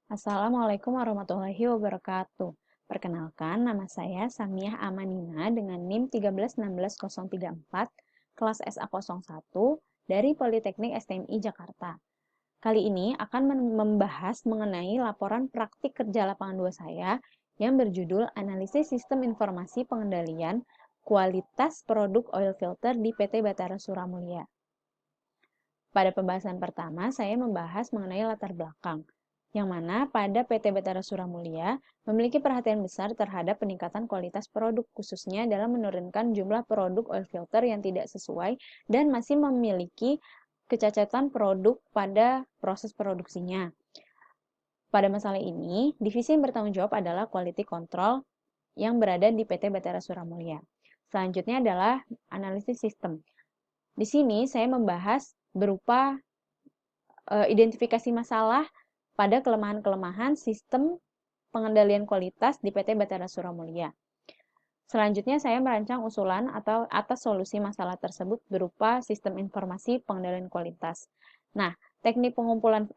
Assalamualaikum warahmatullahi wabarakatuh. Perkenalkan, nama saya Samiah Amanina dengan NIM 1316034, kelas SA01 dari Politeknik STMI Jakarta. Kali ini akan membahas mengenai laporan praktik kerja lapangan 2 saya yang berjudul Analisis Sistem Informasi Pengendalian Kualitas Produk Oil Filter di PT Batara Suramulya. Pada pembahasan pertama, saya membahas mengenai latar belakang, yang mana pada PT Batara Suramulya memiliki perhatian besar terhadap peningkatan kualitas produk, khususnya dalam menurunkan jumlah produk oil filter yang tidak sesuai dan masih memiliki kecacatan produk pada proses produksinya. Pada masalah ini, divisi yang bertanggung jawab adalah Quality Control yang berada di PT Batara Suramulya. Selanjutnya adalah analisis sistem. Di sini saya membahas berupa identifikasi masalah pada kelemahan-kelemahan sistem pengendalian kualitas di PT Batara Suramulya. Selanjutnya saya merancang usulan atau atas solusi masalah tersebut berupa sistem informasi pengendalian kualitas. Nah, teknik pengumpulan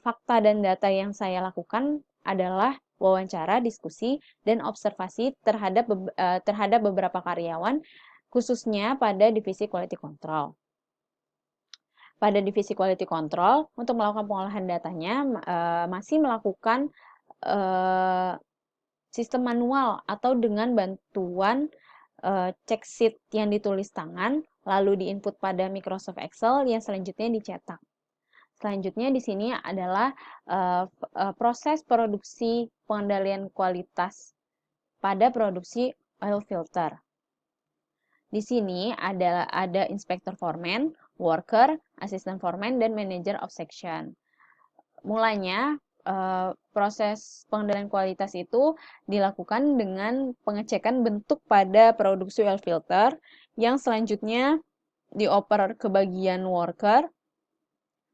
fakta dan data yang saya lakukan adalah wawancara, diskusi, dan observasi terhadap beberapa karyawan, khususnya pada divisi quality control. Pada divisi quality control, untuk melakukan pengolahan datanya masih melakukan sistem manual atau dengan bantuan check sheet yang ditulis tangan, lalu diinput pada Microsoft Excel yang selanjutnya dicetak. Selanjutnya di sini adalah proses produksi pengendalian kualitas pada produksi oil filter. Di sini ada inspektur foreman, worker, asisten foreman, dan manager of section. Mulanya, proses pengendalian kualitas itu dilakukan dengan pengecekan bentuk pada produksi oil filter yang selanjutnya dioper ke bagian worker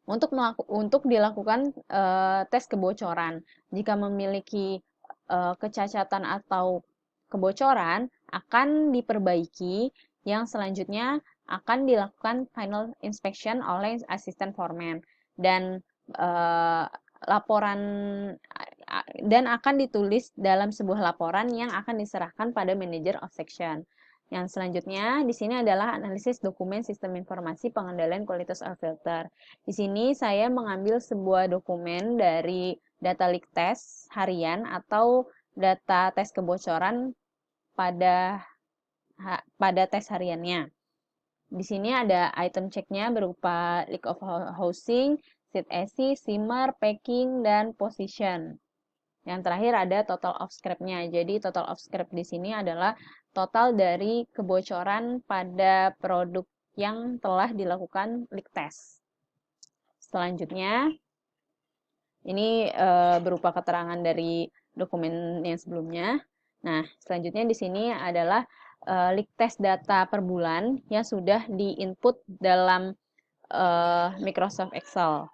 untuk dilakukan tes kebocoran. Jika memiliki kecacatan atau kebocoran, akan diperbaiki, yang selanjutnya akan dilakukan final inspection oleh asisten foreman dan laporan dan akan ditulis dalam sebuah laporan yang akan diserahkan pada manager of section. Yang selanjutnya di sini adalah analisis dokumen sistem informasi pengendalian kualitas oil filter. Di sini saya mengambil sebuah dokumen dari data leak test harian atau data tes kebocoran pada tes hariannya. Di sini ada item check-nya berupa leak of housing, seat AC, simmer, packing, dan position. Yang terakhir ada total of scrap-nya. Jadi total of scrap di sini adalah total dari kebocoran pada produk yang telah dilakukan leak test. Selanjutnya, ini berupa keterangan dari dokumen yang sebelumnya. Nah, selanjutnya di sini adalah leak test data per bulan yang sudah di-input dalam Microsoft Excel.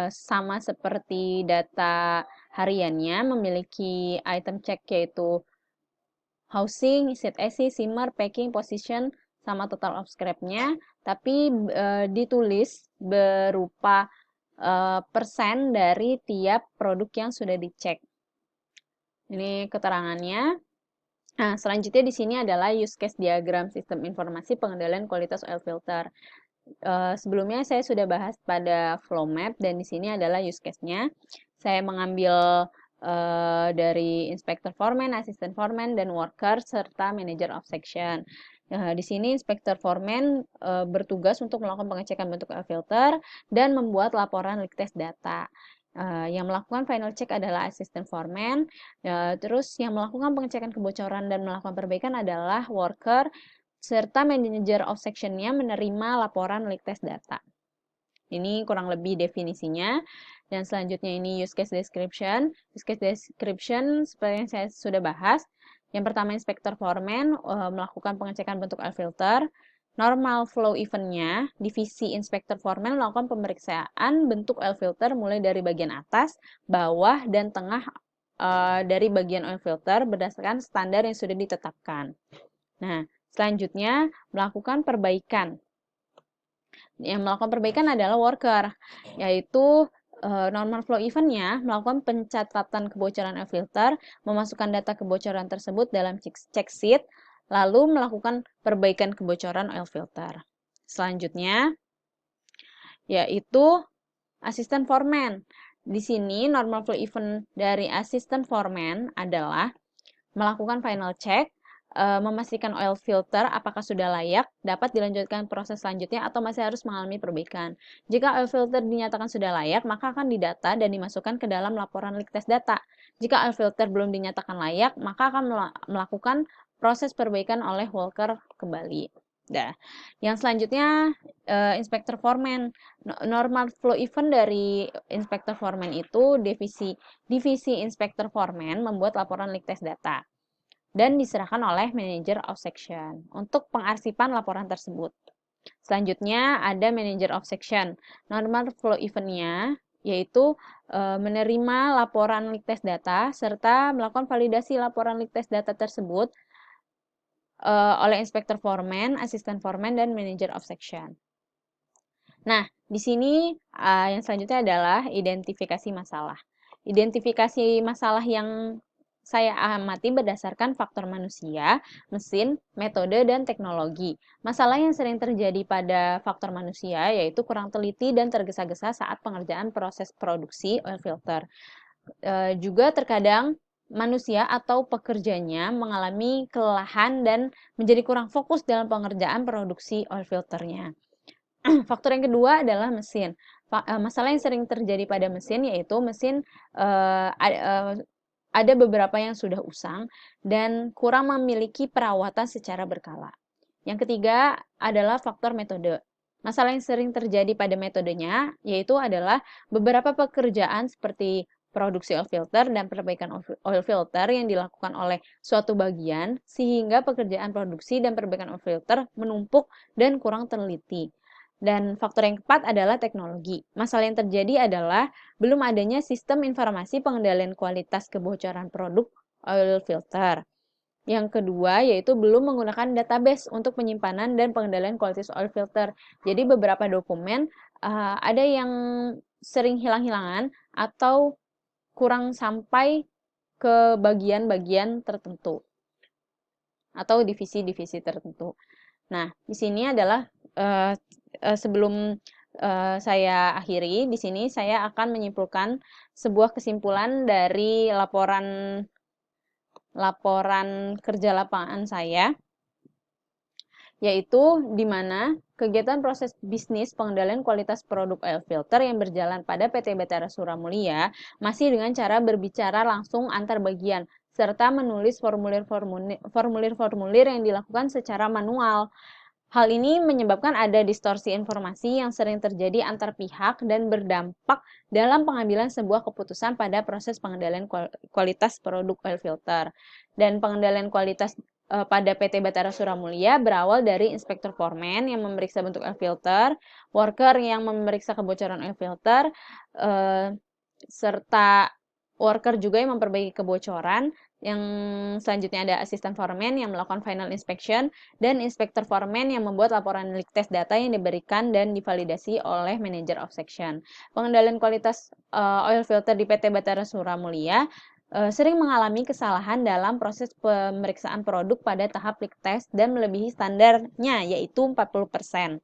Sama seperti data hariannya, memiliki item check yaitu housing, seat AC, simmer, packing, position, sama total of scrap-nya, tapi ditulis berupa persen dari tiap produk yang sudah dicek. Ini keterangannya. Nah, selanjutnya di sini adalah use case diagram sistem informasi pengendalian kualitas oil filter. Sebelumnya saya sudah bahas pada flow map dan di sini adalah use case-nya. Saya mengambil dari inspektur foreman, asisten foreman, dan worker serta manager of section. Di sini inspektur foreman bertugas untuk melakukan pengecekan bentuk oil filter dan membuat laporan leak test data. Yang melakukan final check adalah asisten foreman, terus yang melakukan pengecekan kebocoran dan melakukan perbaikan adalah worker, serta manager of section-nya menerima laporan leak test data. Ini kurang lebih definisinya. Dan selanjutnya ini use case description. Use case description seperti yang saya sudah bahas. Yang pertama inspektor foreman melakukan pengecekan bentuk oil filter. Normal flow event-nya, divisi inspektor foreman melakukan pemeriksaan bentuk oil filter mulai dari bagian atas, bawah, dan tengah dari bagian oil filter berdasarkan standar yang sudah ditetapkan. Nah, selanjutnya melakukan perbaikan. Yang melakukan perbaikan adalah worker, yaitu normal flow event-nya melakukan pencatatan kebocoran oil filter, memasukkan data kebocoran tersebut dalam check sheet, lalu melakukan perbaikan kebocoran oil filter. Selanjutnya, yaitu asisten foreman. Di sini normal flow event dari asisten foreman adalah melakukan final check, memastikan oil filter apakah sudah layak, dapat dilanjutkan proses selanjutnya atau masih harus mengalami perbaikan. Jika oil filter dinyatakan sudah layak, maka akan didata dan dimasukkan ke dalam laporan leak test data. Jika oil filter belum dinyatakan layak, maka akan melakukan proses perbaikan oleh worker kembali. Nah, yang selanjutnya inspektur foreman. Normal flow event dari inspektur foreman itu divisi inspektur foreman membuat laporan leak test data dan diserahkan oleh manager of section untuk pengarsipan laporan tersebut. Selanjutnya ada manager of section. Normal flow event-nya yaitu menerima laporan leak test data serta melakukan validasi laporan leak test data tersebut oleh inspektur foreman, asisten foreman, dan manager of section. Nah, di sini yang selanjutnya adalah identifikasi masalah. Identifikasi masalah yang saya amati berdasarkan faktor manusia, mesin, metode, dan teknologi. Masalah yang sering terjadi pada faktor manusia yaitu kurang teliti dan tergesa-gesa saat pengerjaan proses produksi oil filter. Juga terkadang manusia atau pekerjanya mengalami kelelahan dan menjadi kurang fokus dalam pengerjaan produksi oil filternya. Faktor yang kedua adalah mesin. Masalah yang sering terjadi pada mesin yaitu mesin ada beberapa yang sudah usang dan kurang memiliki perawatan secara berkala. Yang ketiga adalah faktor metode. Masalah yang sering terjadi pada metodenya yaitu adalah beberapa pekerjaan seperti produksi oil filter dan perbaikan oil filter yang dilakukan oleh suatu bagian sehingga pekerjaan produksi dan perbaikan oil filter menumpuk dan kurang teliti. Dan faktor yang keempat adalah teknologi. Masalah yang terjadi adalah belum adanya sistem informasi pengendalian kualitas kebocoran produk oil filter. Yang kedua yaitu belum menggunakan database untuk penyimpanan dan pengendalian kualitas oil filter. Jadi beberapa dokumen ada yang sering hilang-hilangan atau kurang sampai ke bagian-bagian tertentu atau divisi-divisi tertentu. Nah, di sini adalah sebelum saya akhiri, di sini saya akan menyimpulkan sebuah kesimpulan dari laporan kerja lapangan saya, yaitu di mana kegiatan proses bisnis pengendalian kualitas produk oil filter yang berjalan pada PT Batara Suramulia masih dengan cara berbicara langsung antar bagian, serta menulis formulir-formulir yang dilakukan secara manual. Hal ini menyebabkan ada distorsi informasi yang sering terjadi antar pihak dan berdampak dalam pengambilan sebuah keputusan pada proses pengendalian kualitas produk oil filter. Dan pengendalian kualitas pada PT Batara Suramulia berawal dari inspektur foreman yang memeriksa bentuk oil filter, worker yang memeriksa kebocoran oil filter, serta worker juga yang memperbaiki kebocoran. Yang selanjutnya ada asisten foreman yang melakukan final inspection dan inspektur foreman yang membuat laporan leak test data yang diberikan dan divalidasi oleh manager of section. Pengendalian kualitas oil filter di PT Batara Suramulia sering mengalami kesalahan dalam proses pemeriksaan produk pada tahap leak test dan melebihi standarnya yaitu 40%.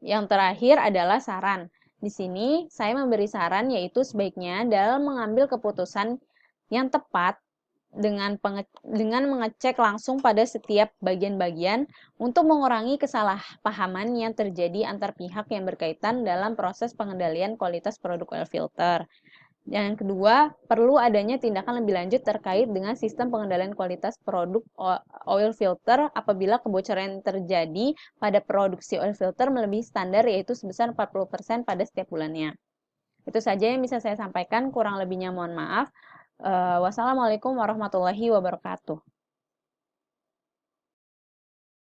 Yang terakhir adalah saran. Di sini saya memberi saran yaitu sebaiknya dalam mengambil keputusan yang tepat dengan mengecek langsung pada setiap bagian-bagian untuk mengurangi kesalahpahaman yang terjadi antar pihak yang berkaitan dalam proses pengendalian kualitas produk oil filter. Yang kedua, perlu adanya tindakan lebih lanjut terkait dengan sistem pengendalian kualitas produk oil filter apabila kebocoran yang terjadi pada produksi oil filter melebihi standar yaitu sebesar 40% pada setiap bulannya. Itu saja yang bisa saya sampaikan, kurang lebihnya mohon maaf. Wassalamualaikum warahmatullahi wabarakatuh.